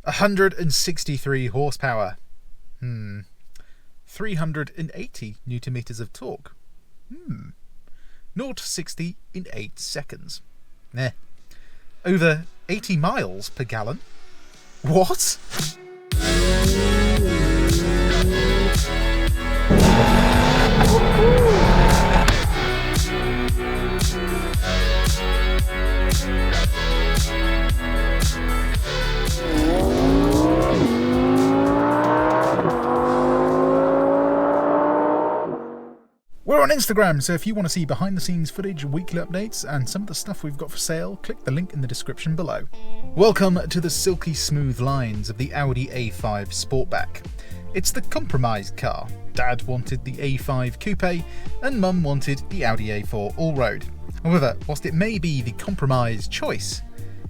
163 horsepower. 380 newton meters of torque. 0 to 60 in 8 seconds. Over 80 miles per gallon. What? We're on Instagram, so if you want to see behind the scenes footage, weekly updates, and some of the stuff we've got for sale, click the link in the description below. Welcome to the silky smooth lines of the Audi A5 Sportback. It's the compromised car. Dad wanted the A5 Coupe, and Mum wanted the Audi A4 Allroad. However, whilst it may be the compromised choice,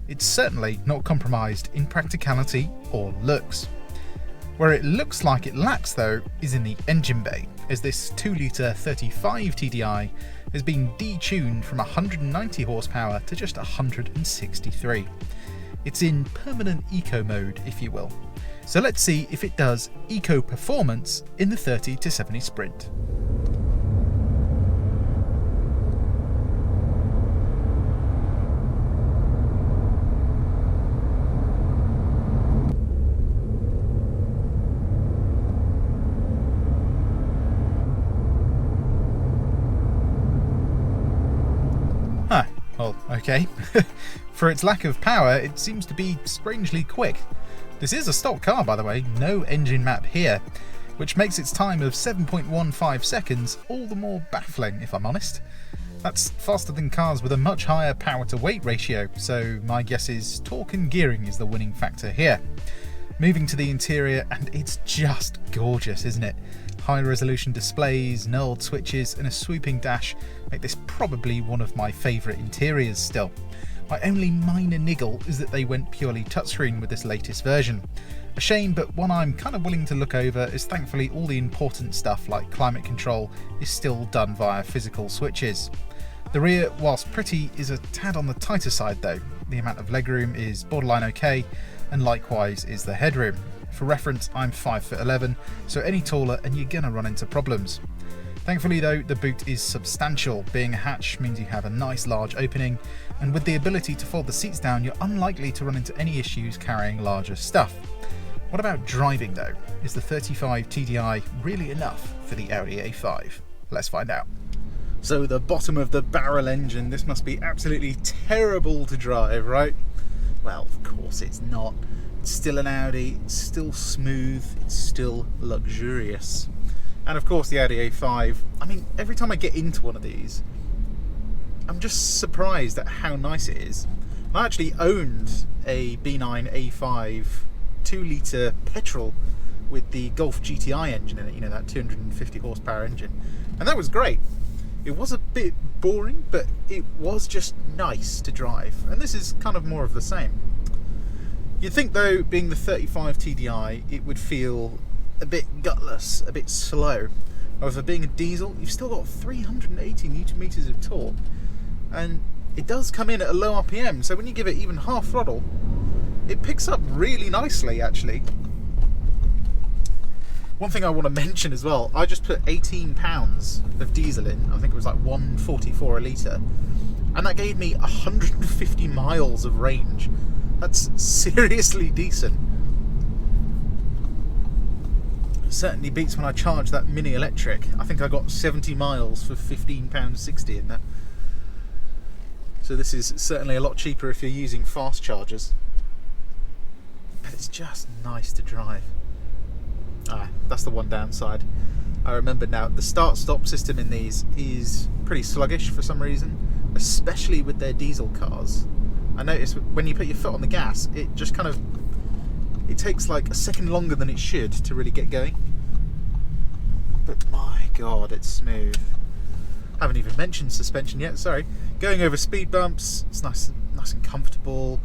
it's certainly not compromised in practicality or looks. Where it looks like it lacks, though, is in the engine bay, as this 2-litre 35 TDI has been detuned from 190 horsepower to just 163. It's in permanent eco mode, if you will. So let's see if it does eco performance in the 30 to 70 sprint. Well, okay. For its lack of power, it seems to be strangely quick. This is a stock car, by the way, no engine map here, which makes its time of 7.15 seconds all the more baffling, if I'm honest. That's faster than cars with a much higher power to weight ratio, so my guess is torque and gearing is the winning factor here. Moving to the interior, and it's just gorgeous, isn't it? High resolution displays, knurled switches and a swooping dash make this probably one of my favourite interiors still. My only minor niggle is that they went purely touchscreen with this latest version. A shame, but one I'm kind of willing to look over, as thankfully all the important stuff like climate control is still done via physical switches. The rear, whilst pretty, is a tad on the tighter side though. The amount of legroom is borderline okay, and likewise is the headroom. For reference, I'm 5'11", so any taller and you're gonna run into problems. Thankfully though, the boot is substantial. Being a hatch means you have a nice large opening, and with the ability to fold the seats down, you're unlikely to run into any issues carrying larger stuff. What about driving though? Is the 35 TDI really enough for the Audi A5? Let's find out. So the bottom of the barrel engine, this must be absolutely terrible to drive, right? Well, of course it's not. It's still an Audi, it's still smooth, it's still luxurious. And of course the Audi A5, I mean, every time I get into one of these, I'm just surprised at how nice it is. I actually owned a B9 A5 2-litre petrol with the Golf GTI engine in it, you know, that 250 horsepower engine. And that was great. It was a bit boring, but it was just nice to drive. And this is kind of more of the same. You'd think though, being the 35 TDI, it would feel a bit gutless, a bit slow. However, being a diesel, you've still got 380 newton meters of torque, and it does come in at a low RPM, so when you give it even half throttle, it picks up really nicely actually. One thing I want to mention as well, I just put 18 pounds of diesel in, I think it was like 144 a litre, and that gave me 150 miles of range. That's seriously decent. It certainly beats when I charged that mini electric. I think I got 70 miles for £15.60 in that. So this is certainly a lot cheaper if you're using fast chargers. But it's just nice to drive. That's the one downside. I remember now, the start-stop system in these is pretty sluggish for some reason, especially with their diesel cars. I noticed when you put your foot on the gas, it just kind of, it takes like a second longer than it should to really get going. But my God, it's smooth. Haven't even mentioned suspension yet, sorry. Going over speed bumps, it's nice and comfortable.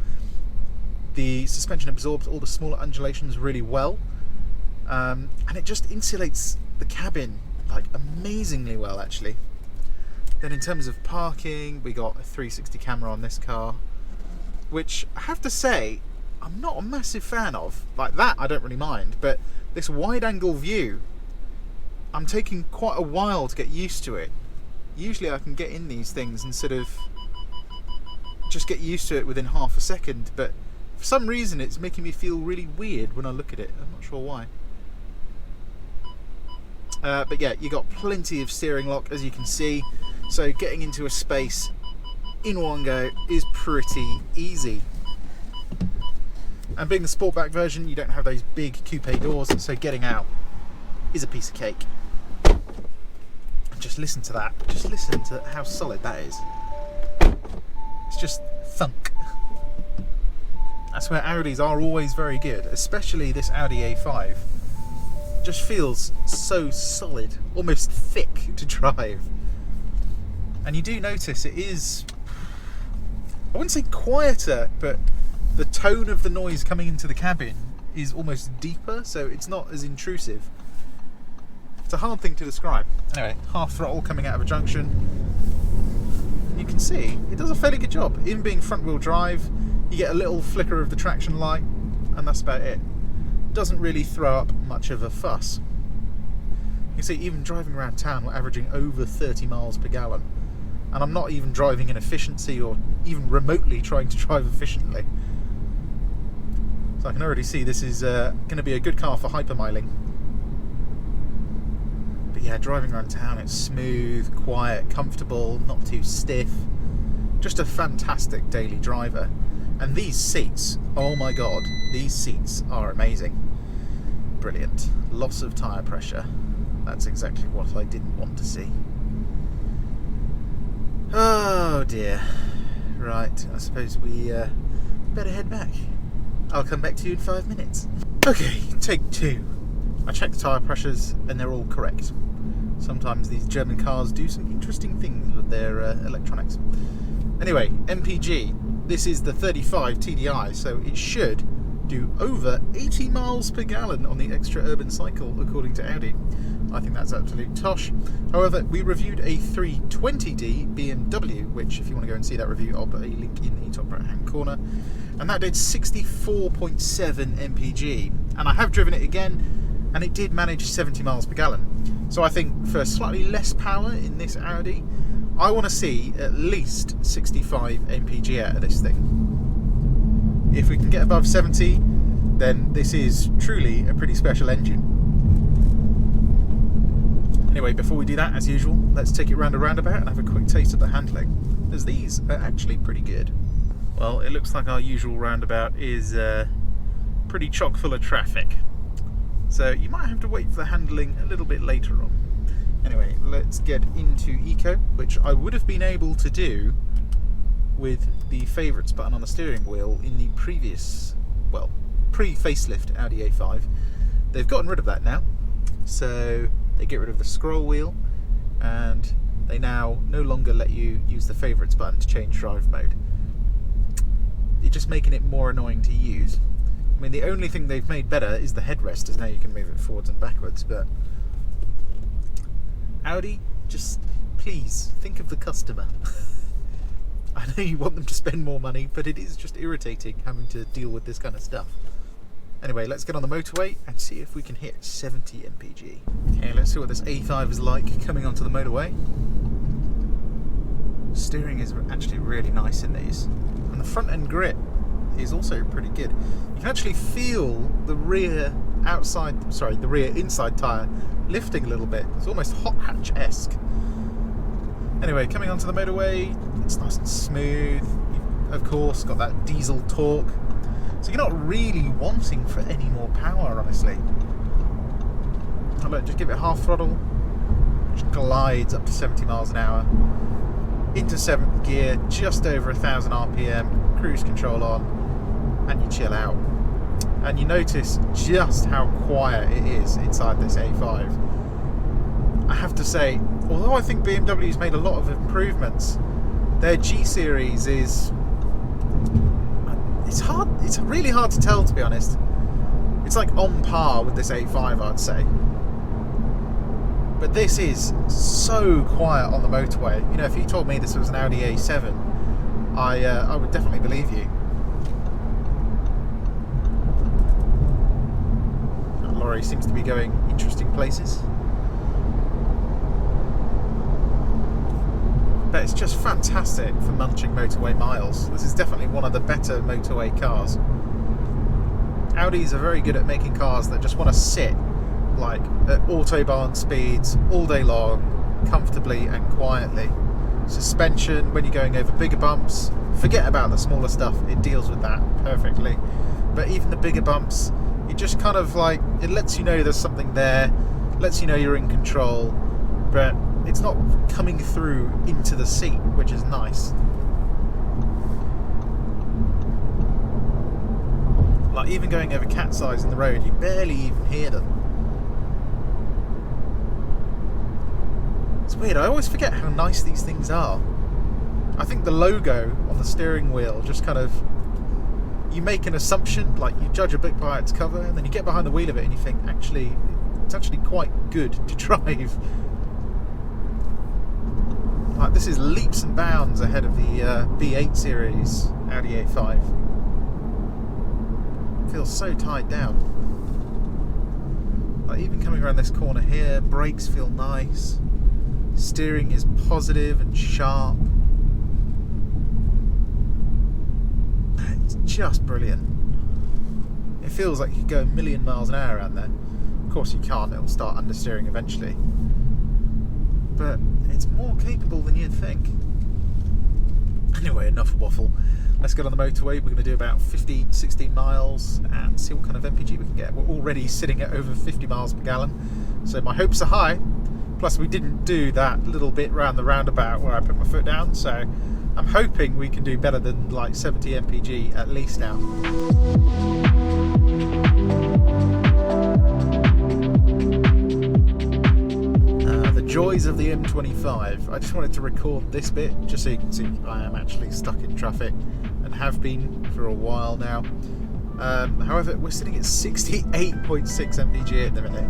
The suspension absorbs all the smaller undulations really well. And it just insulates the cabin like amazingly well actually. Then in terms of parking, we got a 360 camera on this car, which I have to say, I'm not a massive fan of. Like that I don't really mind, but this wide angle view, I'm taking quite a while to get used to it. Usually I can get in these things and sort of just get used to it within half a second, but for some reason it's making me feel really weird when I look at it. I'm not sure why. But yeah, you got plenty of steering lock, as you can see, so getting into a space in one go is pretty easy. And being the Sportback version, you don't have those big coupe doors, so getting out is a piece of cake. Just listen to that. Just listen to how solid that is. It's just thunk. That's where Audis are always very good, especially this Audi A5. Just feels so solid, almost thick to drive. And you do notice it is, I wouldn't say quieter, but the tone of the noise coming into the cabin is almost deeper, so it's not as intrusive. It's a hard thing to describe. Anyway, half throttle coming out of a junction. You can see it does a fairly good job. Even being front wheel drive, you get a little flicker of the traction light, and that's about it. Doesn't really throw up much of a fuss. You can see even driving around town we're averaging over 30 miles per gallon, and I'm not even driving in efficiency or even remotely trying to drive efficiently. So I can already see this is going to be a good car for hypermiling. But yeah, driving around town, it's smooth, quiet, comfortable, not too stiff. Just a fantastic daily driver. And these seats, oh my god, these seats are amazing. Brilliant. Loss of tyre pressure. That's exactly what I didn't want to see. Oh dear. Right, I suppose we better head back. I'll come back to you in 5 minutes. Okay, take 2. I checked the tyre pressures and they're all correct. Sometimes these German cars do some interesting things with their electronics. Anyway, MPG. This is the 35 TDI, so it should do over 80 miles per gallon on the extra urban cycle, according to Audi. I think that's absolute tosh. However, we reviewed a 320D BMW, which, if you want to go and see that review, I'll put a link in the top right hand corner. And that did 64.7 mpg. And I have driven it again, and it did manage 70 miles per gallon. So I think for slightly less power in this Audi, I want to see at least 65 mpg out of this thing. If we can get above 70, then this is truly a pretty special engine. Anyway, before we do that, as usual, let's take it round a roundabout and have a quick taste of the handling, as these are actually pretty good. Well, it looks like our usual roundabout is pretty chock full of traffic, so you might have to wait for the handling a little bit later on. Anyway, let's get into Eco, which I would have been able to do with the favourites button on the steering wheel in the previous, well, pre-facelift Audi A5. They've gotten rid of that now, so they get rid of the scroll wheel, and they now no longer let you use the favourites button to change drive mode. You're just making it more annoying to use. I mean, the only thing they've made better is the headrest, as now you can move it forwards and backwards, but Audi, just please think of the customer. I know you want them to spend more money, but it is just irritating having to deal with this kind of stuff. Anyway, let's get on the motorway and see if we can hit 70 mpg. Okay, let's see what this A5 is like coming onto the motorway. Steering is actually really nice in these, and the front end grip is also pretty good. You can actually feel the rear inside tyre lifting a little bit. It's almost hot hatch-esque. Anyway, coming onto the motorway, it's nice and smooth. You've, of course, got that diesel torque, so you're not really wanting for any more power, honestly. Oh, look, just give it half throttle, which glides up to 70 miles an hour. Into 7th gear, just over 1,000 RPM, cruise control on, and you chill out. And you notice just how quiet it is inside this A5. I have to say, although I think BMW's made a lot of improvements, their G series is, it's really hard to tell, to be honest. It's like on par with this A5, I'd say. But this is so quiet on the motorway. You know, if you told me this was an Audi A7, I would definitely believe you. accelery seems to be going interesting places. But it's just fantastic for munching motorway miles. This is definitely one of the better motorway cars. Audis are very good at making cars that just want to sit like at autobahn speeds all day long, comfortably and quietly. Suspension, when you're going over bigger bumps, forget about the smaller stuff, it deals with that perfectly. But even the bigger bumps, it just kind of like, it lets you know there's something there, lets you know you're in control, but it's not coming through into the seat, which is nice. Like even going over cat's eyes in the road, you barely even hear them. It's weird, I always forget how nice these things are. I think the logo on the steering wheel just kind of, you make an assumption, like you judge a book by its cover, and then you get behind the wheel of it and you think, actually, it's actually quite good to drive. Like this is leaps and bounds ahead of the B8 series Audi A5. Feels so tied down. Like even coming around this corner here, brakes feel nice. Steering is positive and sharp. It's just brilliant. It feels like you could go a million miles an hour around there. Of course you can't, it'll start understeering eventually. But it's more capable than you'd think. Anyway, enough waffle. Let's get on the motorway. We're going to do about 15, 16 miles and see what kind of MPG we can get. We're already sitting at over 50 miles per gallon, so my hopes are high. Plus we didn't do that little bit round the roundabout where I put my foot down, so I'm hoping we can do better than like 70 MPG at least now. The joys of the M25. I just wanted to record this bit just so you can see I am actually stuck in traffic and have been for a while now. However, we're sitting at 68.6 MPG at the minute,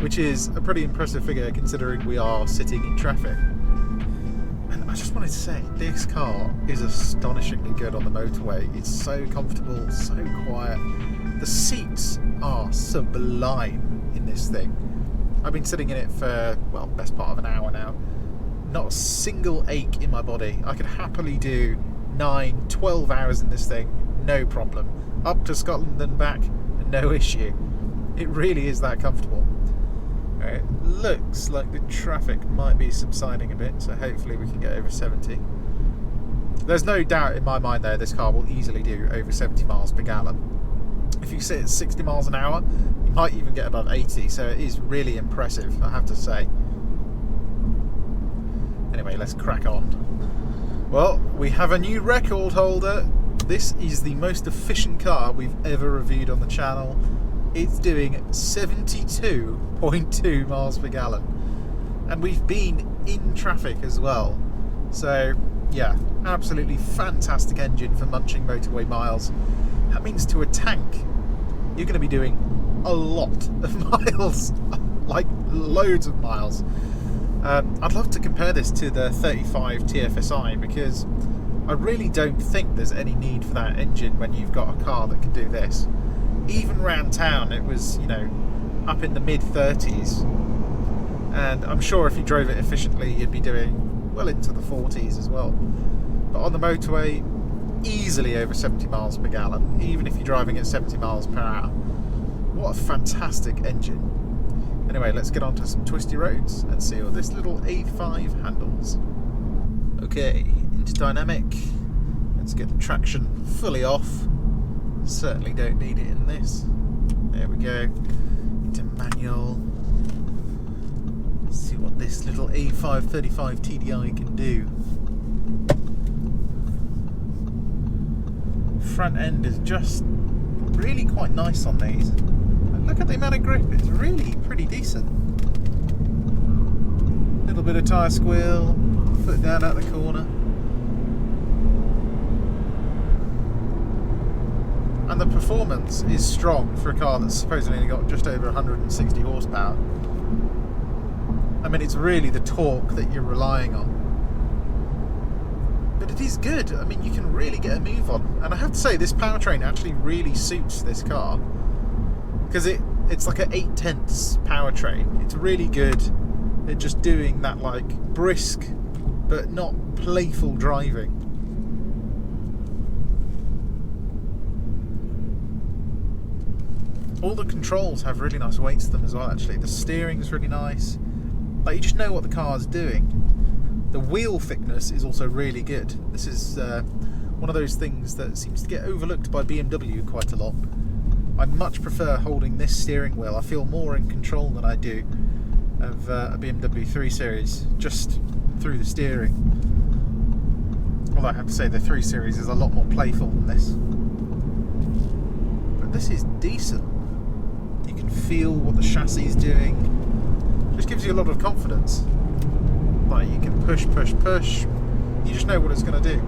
which is a pretty impressive figure considering we are sitting in traffic. And I just wanted to say, this car is astonishingly good on the motorway. It's so comfortable, so quiet. The seats are sublime in this thing. I've been sitting in it for, well, best part of an hour now. Not a single ache in my body. I could happily do 9, 12 hours in this thing, no problem. Up to Scotland and back, no issue. It really is that comfortable. It looks like the traffic might be subsiding a bit, so hopefully we can get over 70. There's no doubt in my mind though, this car will easily do over 70 miles per gallon. If you sit at 60 miles an hour, you might even get above 80, so it is really impressive, I have to say. Anyway, let's crack on. Well, we have a new record holder. This is the most efficient car we've ever reviewed on the channel. It's doing 72.2 miles per gallon. And we've been in traffic as well. So, yeah, absolutely fantastic engine for munching motorway miles. That means to a tank, you're going to be doing a lot of miles, like loads of miles. I'd love to compare this to the 35 TFSI because I really don't think there's any need for that engine when you've got a car that can do this. Even round town it was, you know, up in the mid-30s, and I'm sure if you drove it efficiently you'd be doing well into the 40s as well. But on the motorway, easily over 70 miles per gallon, even if you're driving at 70 miles per hour. What a fantastic engine. Anyway, let's get on to some twisty roads and see how this little A5 handles. Okay, into dynamic. Let's get the traction fully off. Certainly don't need it in this. There we go. Into manual. Let's see what this little A5 35 TDI can do. Front end is just really quite nice on these. And look at the amount of grip, it's really pretty decent. Little bit of tyre squeal, foot down out the corner. And the performance is strong for a car that's supposedly only got just over 160 horsepower. I mean, it's really the torque that you're relying on. But it is good. I mean, you can really get a move on. And I have to say, this powertrain actually really suits this car. Because it it's like an 8/10 powertrain. It's really good at just doing that like brisk but not playful driving. All the controls have really nice weight to them as well, actually. The steering's really nice. Like, you just know what the car's doing. The wheel thickness is also really good. This is one of those things that seems to get overlooked by BMW quite a lot. I much prefer holding this steering wheel. I feel more in control than I do of a BMW 3 Series, just through the steering. Although I have to say the 3 Series is a lot more playful than this. But this is decent. You can feel what the chassis is doing. Just gives you a lot of confidence. Like, you can push. You just know what it's going to do.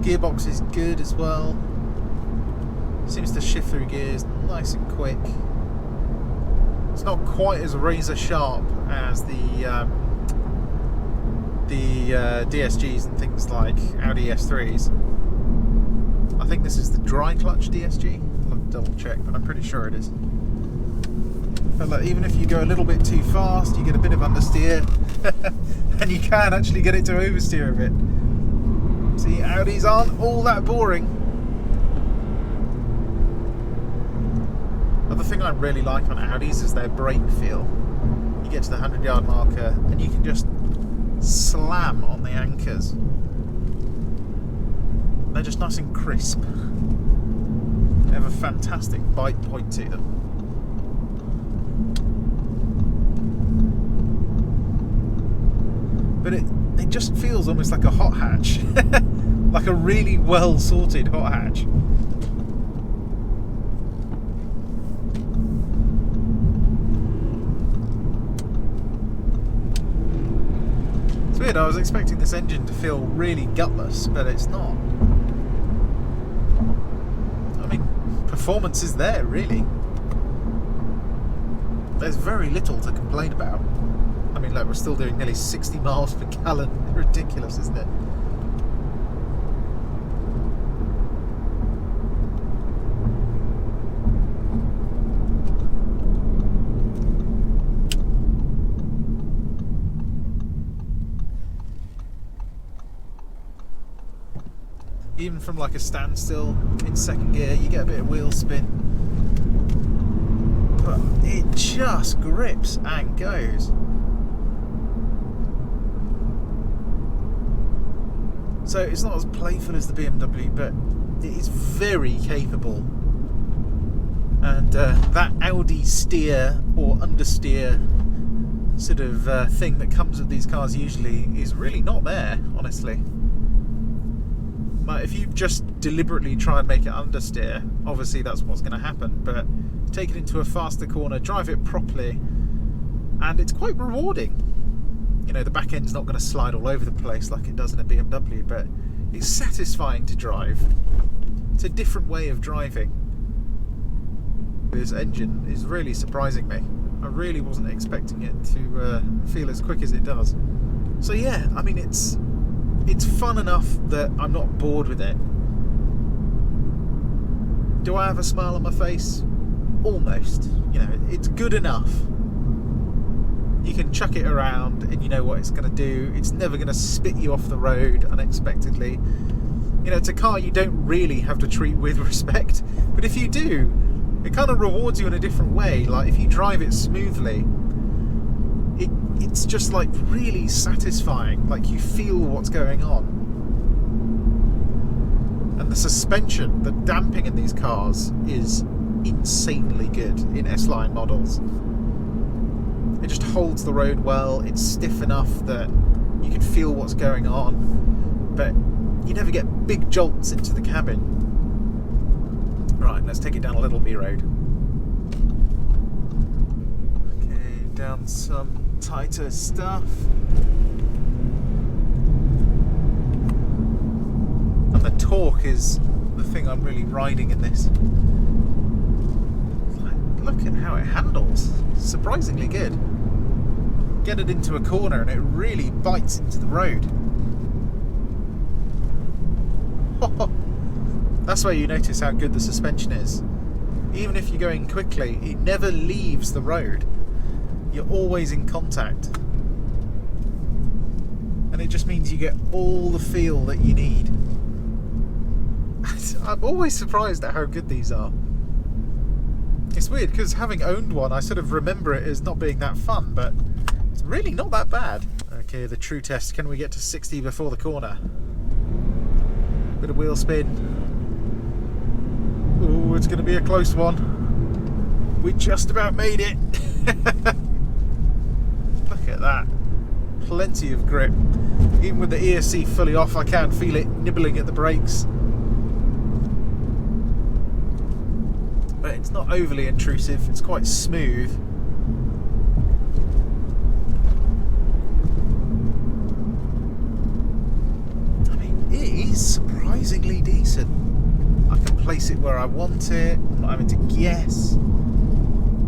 Gearbox is good as well. Seems to shift through gears nice and quick. It's not quite as razor sharp as the DSGs and things like Audi S3s. I think this is the dry clutch DSG. I'll have to double check, but I'm pretty sure it is. But look, even if you go a little bit too fast, you get a bit of understeer, and you can actually get it to oversteer a bit. See, Audis aren't all that boring. Other thing I really like on Audis is their brake feel. You get to the 100-yard marker and you can just slam on the anchors. They're just nice and crisp. They have a fantastic bite point to them. But it just feels almost like a hot hatch. Like a really well sorted hot hatch. It's weird, I was expecting this engine to feel really gutless, but it's not. I mean, performance is there, really. There's very little to complain about. I mean, look, we're still doing nearly 60 miles per gallon. Ridiculous, isn't it? Even from like a standstill in second gear, you get a bit of wheel spin. But it just grips and goes. So it's not as playful as the BMW, but it is very capable. And that Audi steer or understeer sort of thing that comes with these cars usually is really not there, honestly. But if you just deliberately try and make it understeer, obviously that's what's going to happen. But take it into a faster corner, drive it properly, and it's quite rewarding. You know, the back end's not going to slide all over the place like it does in a BMW, but it's satisfying to drive. It's a different way of driving. This engine is really surprising me. I really wasn't expecting it to feel as quick as it does. So yeah, I mean, it's fun enough that I'm not bored with it. Do I have a smile on my face? Almost. You know, it's good enough. You can chuck it around and you know what it's going to do. It's never going to spit you off the road unexpectedly. You know, it's a car you don't really have to treat with respect, but if you do, it kind of rewards you in a different way. Like, if you drive it smoothly, it's just like really satisfying. Like, you feel what's going on. And the suspension, the damping in these cars is insanely good in S-Line models. It just holds the road well. It's stiff enough that you can feel what's going on, but you never get big jolts into the cabin. Right, let's take it down a little B road. Okay, down some tighter stuff. And the torque is the thing I'm really riding in this. Look at how it handles. Surprisingly good. Get it into a corner and it really bites into the road. That's where you notice how good the suspension is. Even if you're going quickly, it never leaves the road. You're always in contact. And it just means you get all the feel that you need. I'm always surprised at how good these are. It's weird because having owned one, I sort of remember it as not being that fun, but it's really not that bad. Okay, the true test. Can we get to 60 before the corner? Bit of wheel spin. Oh, it's going to be a close one. We just about made it. Look at that. Plenty of grip. Even with the ESC fully off, I can feel it nibbling at the brakes. But it's not overly intrusive, it's quite smooth. I mean, it is surprisingly decent. I can place it where I want it, I'm not having to guess.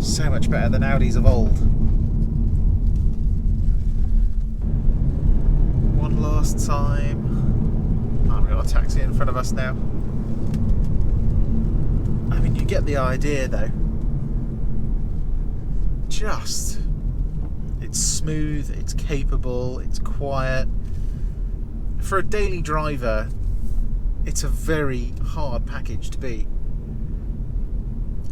So much better than Audis of old. One last time. Oh, we've got a taxi in front of us now. I mean, you get the idea though. It's smooth, it's capable, it's quiet. For a daily driver, it's a very hard package to beat.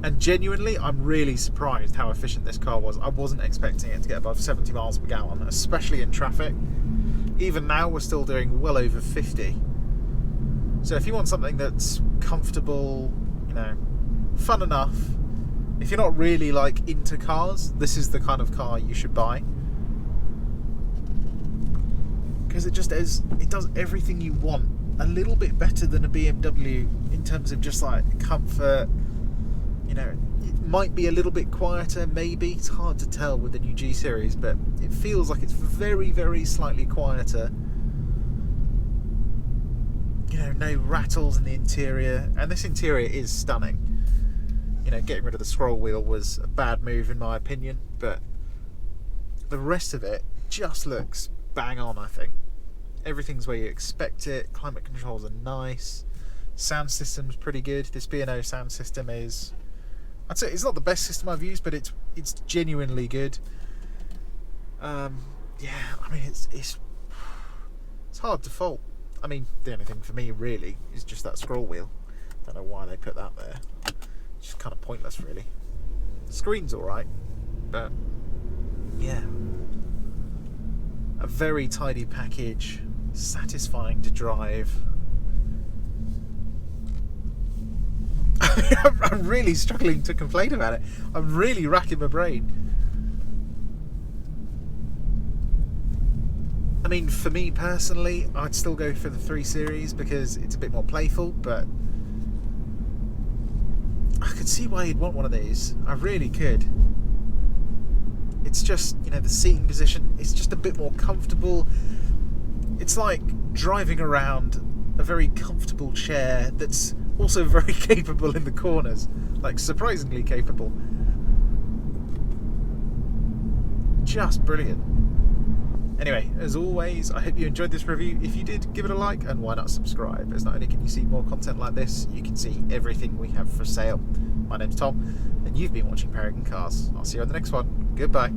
And genuinely, I'm really surprised how efficient this car was. I wasn't expecting it to get above 70 miles per gallon, especially in traffic. Even now, we're still doing well over 50. So if you want something that's comfortable, you know, fun enough, if you're not really like into cars, this is the kind of car you should buy. Because it does everything you want a little bit better than a BMW in terms of just like comfort. You know, it might be a little bit quieter, maybe. It's hard to tell with the new G Series, but it feels like it's very, very slightly quieter. You know, no rattles in the interior, and this interior is stunning. You know, getting rid of the scroll wheel was a bad move in my opinion, but the rest of it just looks bang on, I think. Everything's where you expect it. Climate controls are nice. Sound system's pretty good. This B&O sound system is, I'd say it's not the best system I've used, but it's genuinely good. Yeah, I mean it's hard to fault. I mean, the only thing for me really is just that scroll wheel. Don't know why they put that there. It's just kind of pointless, really. The screen's all right, but yeah, a very tidy package, satisfying to drive. I'm really struggling to complain about it. I'm really racking my brain. I mean, for me personally, I'd still go for the 3 Series because it's a bit more playful, but I could see why you'd want one of these. I really could. It's just, you know, the seating position, it's just a bit more comfortable. It's like driving around a very comfortable chair that's also very capable in the corners, like surprisingly capable. Just brilliant. Anyway, as always, I hope you enjoyed this review. If you did, give it a like, and why not subscribe, as not only can you see more content like this, you can see everything we have for sale. My name's Tom, and you've been watching Paragon Cars. I'll see you on the next one. Goodbye.